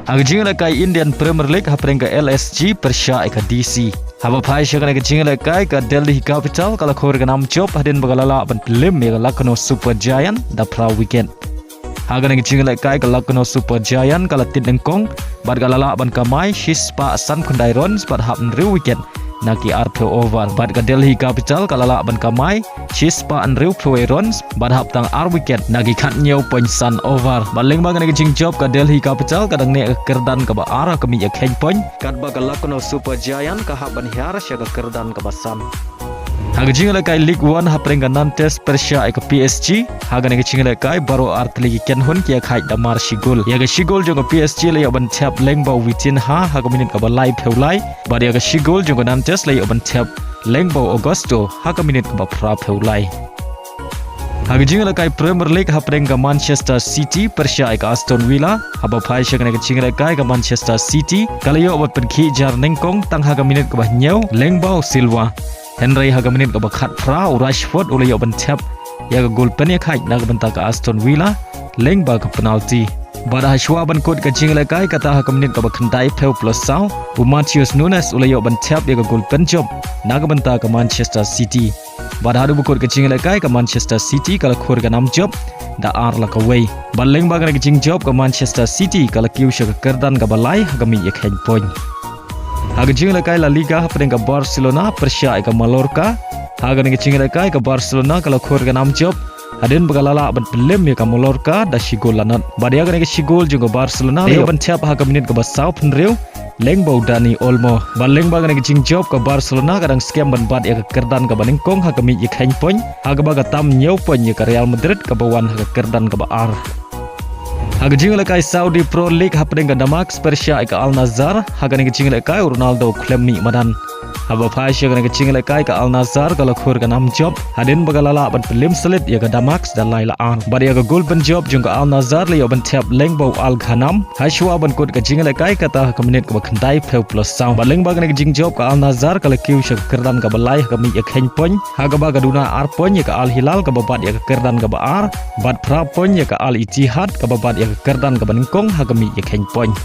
Jing lekai Indian Premier League hapreng ke LSG Persha ke DC. Haba phai shakana ke jing lekai ke Delhi Capital kala khor ke nam job hadin bagalala ban Khlem ya Lucknow Super Giant da pra weekend. Hagan ke jing lekai ke Lucknow Super Giant kala tin engkong bad galala ban kamai shispa san kundai rons bad hapn real weekend. Naki arpo over bad ke Delhi Capital kala la ban kamai shispa an real pro rons bad hap tang ar weekend nagi khat nyau point san over baling bagan ke jing job ke Delhi Capital kadang ne kerdan ke ba ara kami ya khen point kat ba ke Lucknow Super Giant ka hap ban hiar sya ke kerdan ke basan. Hagjing lekai League 1 hapreng ke Nantes Persha ke PSG hagan ke jing lekai baru art lagi ken hun kia khai da mar shigol ya ke shigol jong ke PSG le ban Thep leng bau witin ha minit ke ba live heulai ba dia ke shigol jong ke Nantes le ban Thep leng bau Augusto minit ke ba pra heulai. Hagjing lekai Premier League hapreng ke Manchester City Persha ke Aston Villa haba phai shakana ke jing lekai ke Manchester City kalayo ba pergi jar nengkong tang minit ke ba nyau leng bau Silva Henry minit ke ba khat pra Rashford ulayo ban Thep ya ke gol pen ya khai na ke benta ke Aston Villa leng ba ke penalti bada hashwa ban kot ke jing lekai kata minit ke ba khandai peu plus sau Matheus Nunes ulayo ban Thep ya ke gol Pynjop na ke benta ke Manchester City bada hadu bukot ke jing lekai ke Manchester City kala khor ke nam job da ar la ke wei baleng ba ke jing job ke Manchester City kala kiu sha ke kerdan ke balai mi ya khen point. Hagjing lekai La Liga hapreng ke Barcelona Persha ke Mallorca hagan ke jing lekai ke Barcelona kala khor ke nam job hadin bagalala ban Khlem ya ke Mallorca da shigol lanat badia ke shigol juga Barcelona le ban Thep minit ke basau penreu leng bau Dani Olmo baleng ba ke jing job ke Barcelona kadang scam ban bad ya ke kerdan ke banengkong mi ya khen point ba ke tam nyau point ya ke Real Madrid ke bawan ke kerdan ke ba ar. Hagjing lekai Saudi Pro League hapreng ke Damas Persha ke Alnassr hagan ke jing lekai Ronaldo Khlem mi madan haba phai shakana ke jing lekai ke Alnassr kala khor ke nam job hadin bagalala ban Khlem selit ya ke Damas dan laila an badia ke gol ban job jung ke Alnassr le ban Thep leng bau Al Ghanam hashwa ban kot ke jing lekai kata ke minit ke khandai peu plus sau baleng ba ke jing job ke Alnassr kala kiu shak kerdan ke balai ke mi ya khen point haga ba ke duna ar point ya ke Al Hilal ke babat ya ke kerdan ke ba ar bat pra point ya ke Al Ittihad ke babat ya ke kerdan ke banengkong mi ya khen point.